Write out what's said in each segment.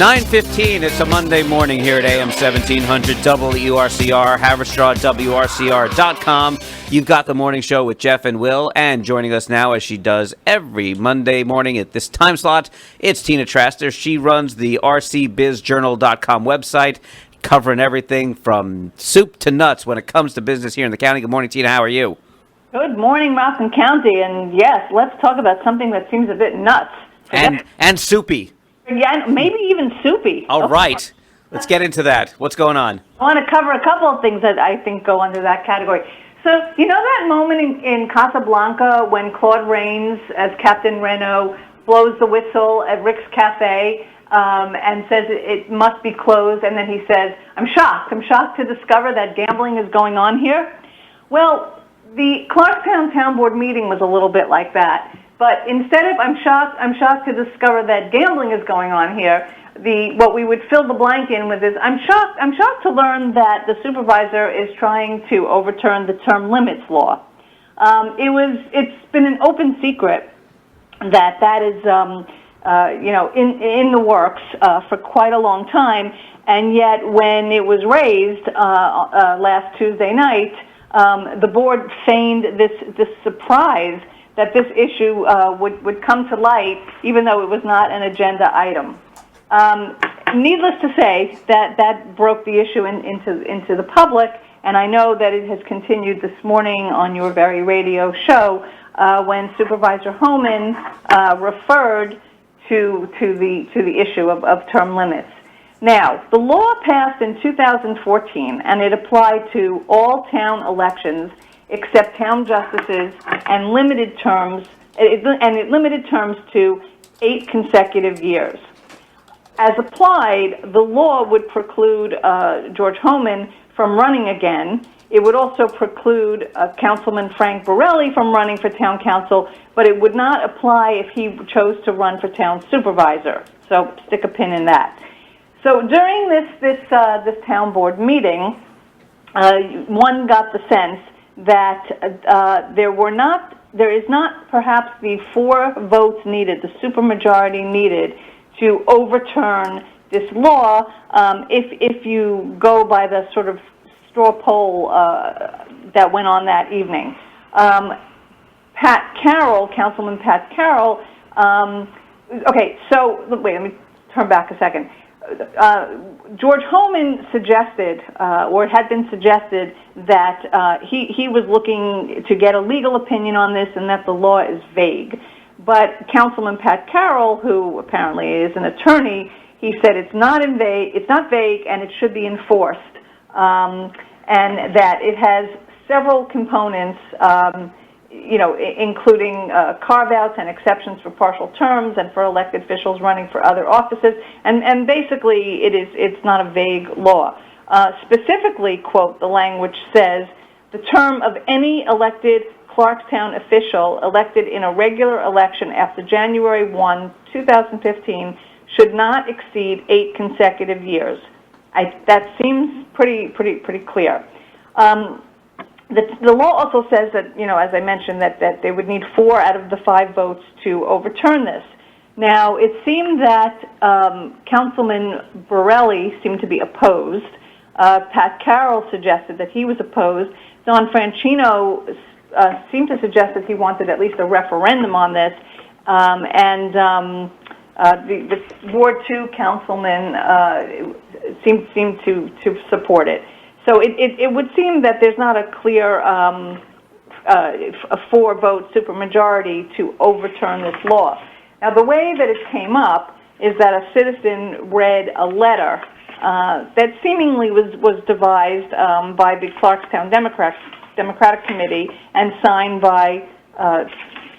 9:15, it's a Monday morning here at AM 1700 WRCR, Haverstraw, WRCR.com. You've got the morning show with Jeff and Will, and joining us now, as she does every Monday morning at this time slot, it's Tina Traster. She runs the rcbizjournal.com website, covering everything from soup to nuts when it comes to business here in the county. Good morning, Tina. How are you? Good morning, Rockland County, and yes, let's talk about something that seems a bit nuts. And soupy. Yeah, maybe even soupy. All right. Let's get into that. What's going on? I want to cover a couple of things that I think go under that category. So, you know that moment in Casablanca when Claude Rains, as Captain Renault, blows the whistle at Rick's Cafe and says it must be closed, and then he says, I'm shocked to discover that gambling is going on here? Well, the Clarkstown Town Board meeting was a little bit like that. But instead of I'm shocked to discover that gambling is going on here, what we would fill the blank in with is I'm shocked to learn that the supervisor is trying to overturn the term limits law. It's been an open secret that is in the works for quite a long time, and yet when it was raised last Tuesday night, the board feigned this surprise that this issue would come to light, even though it was not an agenda item. Needless to say, that broke the issue into the public, and I know that it has continued this morning on your very radio show when Supervisor Homan referred to the issue of term limits. Now, the law passed in 2014, and it applied to all town elections except town justices, and limited terms, it limited terms to 8 consecutive years. As applied, the law would preclude George Homan from running again. It would also preclude Councilman Frank Borelli from running for town council, but it would not apply if he chose to run for town supervisor. So stick a pin in that. So during this town board meeting, one got the sense that there is not perhaps the 4 votes needed, the supermajority needed to overturn this law if you go by the sort of straw poll that went on that evening. Councilman Pat Carroll, okay, so wait, let me turn back a second. George Homan suggested, or it had been suggested, that he was looking to get a legal opinion on this and that the law is vague. But Councilman Pat Carroll, who apparently is an attorney, he said it's not vague and it should be enforced, and that it has several components, including carve-outs and exceptions for partial terms and for elected officials running for other offices, and basically it's not a vague law. Specifically, quote, the language says, the term of any elected Clarkstown official elected in a regular election after January 1, 2015 should not exceed 8 consecutive years. That seems pretty clear. The law also says that, as I mentioned, that they would need 4 out of the 5 votes to overturn this. Now, it seemed that Councilman Borelli seemed to be opposed. Pat Carroll suggested that he was opposed. Don Franchino seemed to suggest that he wanted at least a referendum on this. The Ward 2 councilman seemed to support it. So it would seem that there's not a clear a 4-vote supermajority to overturn this law. Now, the way that it came up is that a citizen read a letter that seemingly was devised by the Clarkstown Democratic Committee and signed by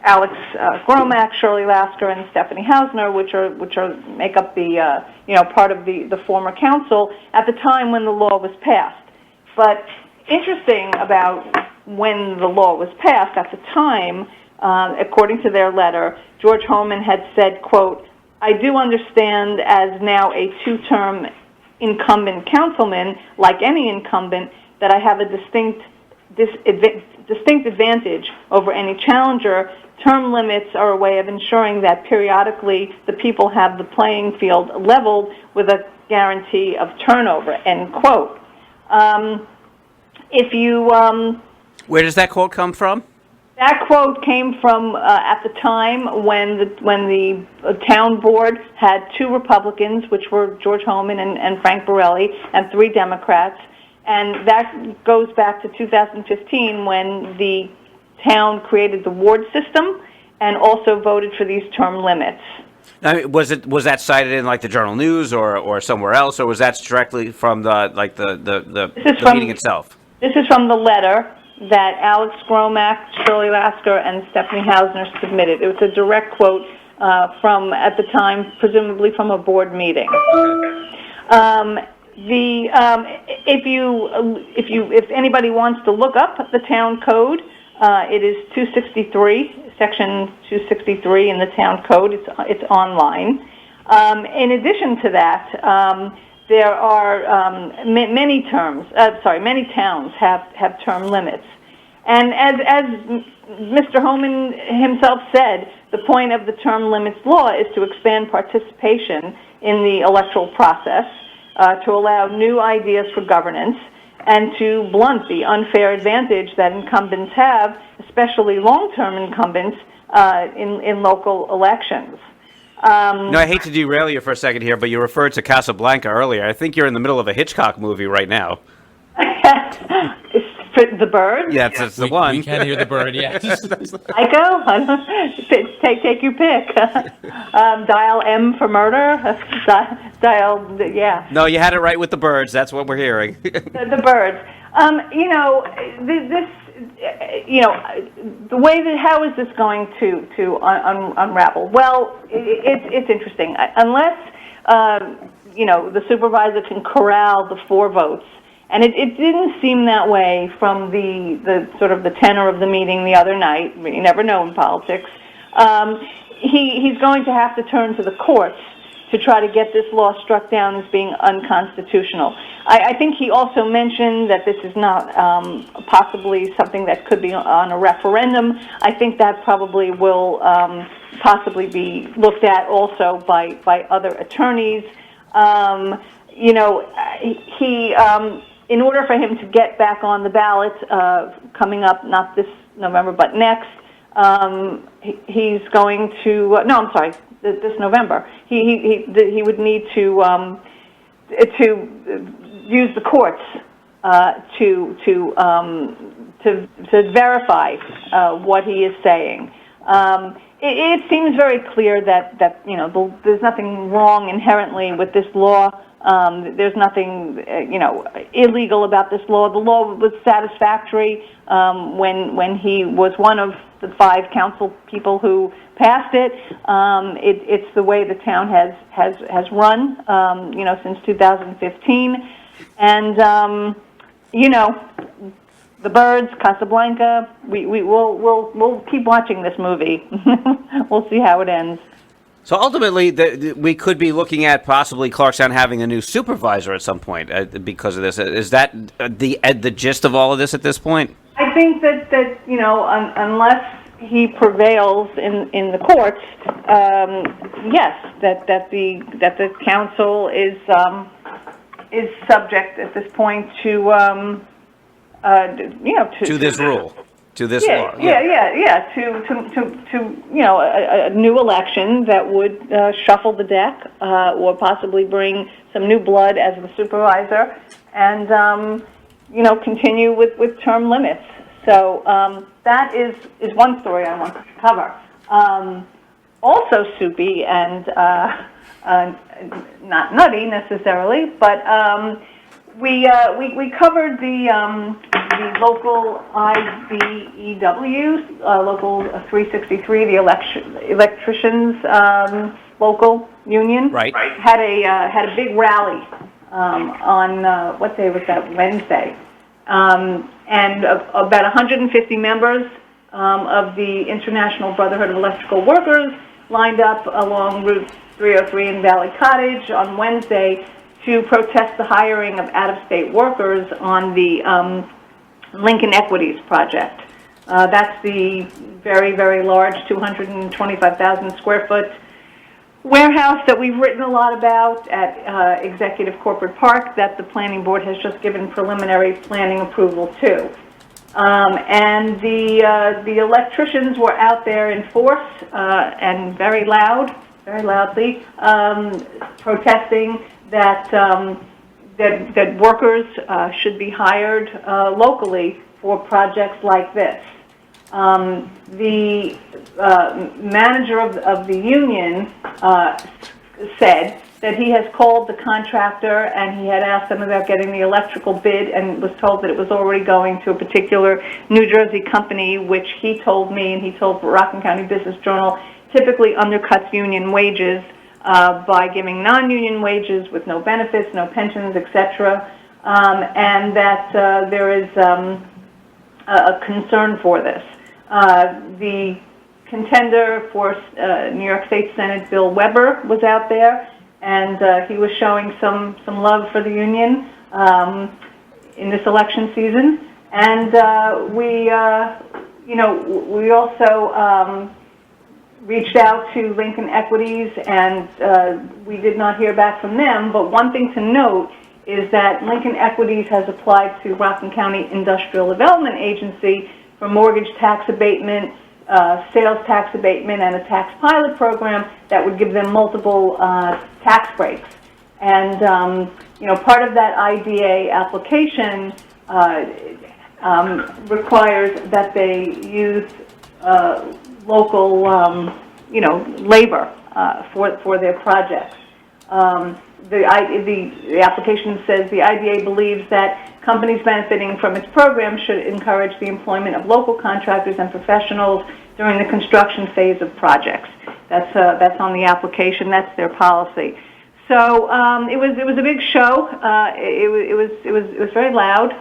Alex Gromack, Shirley Lasker, and Stephanie Hausner, which make up the part of the former council at the time when the law was passed. But interesting about when the law was passed, at the time, according to their letter, George Homan had said, quote, I do understand as now a 2-term incumbent councilman, like any incumbent, that I have a distinct this distinct advantage over any challenger, term limits are a way of ensuring that periodically the people have the playing field leveled with a guarantee of turnover, end quote. Where does that quote come from? That quote came from at the time when the town board had 2 Republicans, which were George Homan and Frank Borelli, and 3 Democrats. And that goes back to 2015 when the town created the ward system and also voted for these term limits. I mean, was that cited in like the Journal News or somewhere else, or was that directly from the meeting itself? This is from the letter that Alex Gromack, Shirley Lasker, and Stephanie Hausner submitted. It was a direct quote from, at the time, presumably from a board meeting. Okay. If anybody wants to look up the town code, it is 263, section 263 in the town code. It's online. In addition to that, there are many towns have term limits. And as Mr. Homan himself said, the point of the term limits law is to expand participation in the electoral process, to allow new ideas for governance, and to blunt the unfair advantage that incumbents have, especially long-term incumbents, in local elections. No, I hate to derail you for a second here, but you referred to Casablanca earlier. I think you're in the middle of a Hitchcock movie right now. The Bird? Yeah, it's the one. We can hear the bird, yes. Psycho? Take your pick. Dial M for murder. Yeah. No, you had it right with the birds. That's what we're hearing. The birds. The way that, how is this going to unravel? Well, it's interesting. Unless the supervisor can corral the 4 votes, and it didn't seem that way from the sort of the tenor of the meeting the other night. You never know in politics. He's going to have to turn to the courts to try to get this law struck down as being unconstitutional. I think he also mentioned that this is not possibly something that could be on a referendum. I think that probably will possibly be looked at also by other attorneys. In order for him to get back on the ballot coming up, not this November, but next, he's going to, this November, he would need to use the courts to verify what he is saying. It seems very clear that there's nothing wrong inherently with this law. There's nothing illegal about this law. The law was satisfactory when he was one of the 5 council people who passed it. It's the way the town has run since 2015, and the birds, Casablanca. We'll keep watching this movie. We'll see how it ends. So ultimately, we could be looking at possibly Clarkstown having a new supervisor at some point because of this. Is that the gist of all of this at this point? I think that unless he prevails in the courts, yes, that the council is subject at this point to this rule. To this law. To a new election that would shuffle the deck or possibly bring some new blood as the supervisor, and continue with term limits. So that is one story I want to cover. Also soupy and not nutty necessarily, but we covered the local IBEW, local 363, the electricians local union. Right. Had a big rally on what day was that? Wednesday, and about 150 members of the International Brotherhood of Electrical Workers lined up along Route 303 in Valley Cottage on Wednesday to protest the hiring of out-of-state workers on the Lincoln Equities project. That's the very, very large 225,000 square foot warehouse that we've written a lot about at Executive Corporate Park that the Planning Board has just given preliminary planning approval to. And the electricians were out there in force and very loudly, protesting that that workers should be hired locally for projects like this. The manager of the union said that he has called the contractor and he had asked them about getting the electrical bid and was told that it was already going to a particular New Jersey company, which he told me and he told Rockland County Business Journal typically undercuts union wages by giving non-union wages with no benefits, no pensions, etc., and that there is a concern for this. The contender for New York State Senate, Bill Weber, was out there, and he was showing some love for the union in this election season. And we also reached out to Lincoln Equities, and we did not hear back from them. But one thing to note is that Lincoln Equities has applied to Rockland County Industrial Development Agency for mortgage tax abatement, sales tax abatement, and a tax pilot program that would give them multiple tax breaks. And part of that IDA application requires that they use local, labor for their projects. The application says the IDA believes that companies benefiting from its program should encourage the employment of local contractors and professionals during the construction phase of projects. That's on the application. That's their policy. So it was a big show. It was very loud.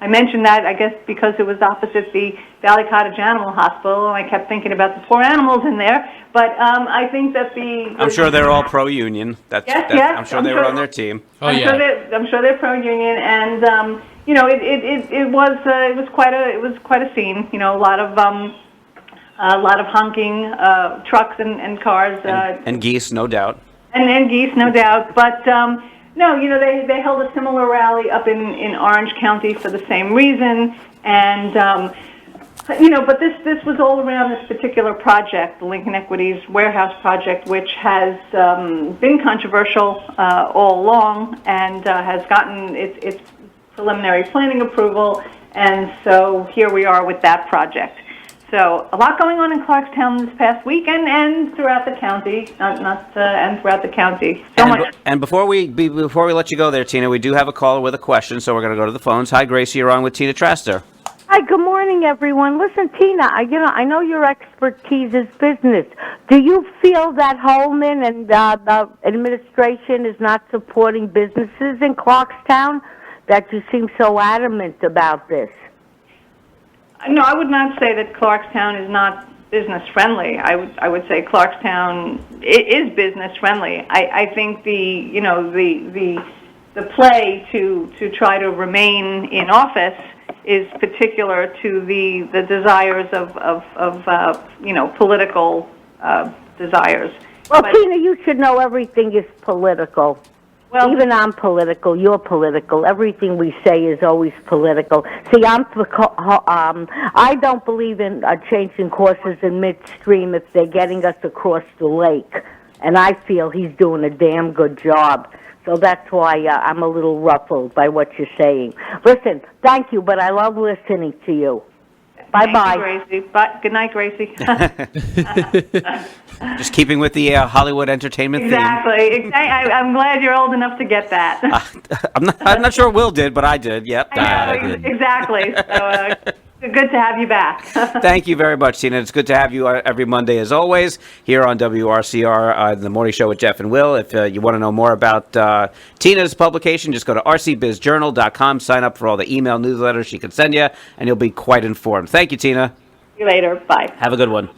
I mentioned that, I guess, because it was opposite the Valley Cottage Animal Hospital, and I kept thinking about the poor animals in there. But I think that I'm sure they're all pro-union. Yes. I'm sure they were on their team. I'm sure they're pro-union, and it was quite a scene. A lot of honking trucks and cars and geese, no doubt. And geese, no doubt, but. No, they held a similar rally up in Orange County for the same reason, and but this was all around this particular project, the Lincoln Equities warehouse project, which has been controversial all along and has gotten its preliminary planning approval, and so here we are with that project. So a lot going on in Clarkstown this past week and throughout the county, and throughout the county. So much. And before we let you go there, Tina, we do have a caller with a question, so we're going to go to the phones. Hi, Gracie, you're on with Tina Traster. Hi, good morning, everyone. Listen, Tina, I know your expertise is business. Do you feel that Holman and the administration is not supporting businesses in Clarkstown? That you seem so adamant about this. No, I would not say that Clarkstown is not business friendly. I would say Clarkstown is business friendly. I think the play to try to remain in office is particular to the desires of political desires. Well, Tina, you should know everything is political. Well, even I'm political. You're political. Everything we say is always political. See, I don't believe in changing courses in midstream if they're getting us across the lake, and I feel he's doing a damn good job. So that's why I'm a little ruffled by what you're saying. Listen, thank you, but I love listening to you. Bye-bye. Thank you, Gracie. Good night, Gracie. Just keeping with the Hollywood entertainment theme. Exactly. I'm glad you're old enough to get that. I'm not sure Will did, but I did. Yep. I know, exactly. So good to have you back. Thank you very much, Tina. It's good to have you every Monday, as always, here on WRCR, the morning show with Jeff and Will. If you want to know more about Tina's publication, just go to rcbizjournal.com, sign up for all the email newsletters she can send you, and you'll be quite informed. Thank you, Tina. See you later. Bye. Have a good one.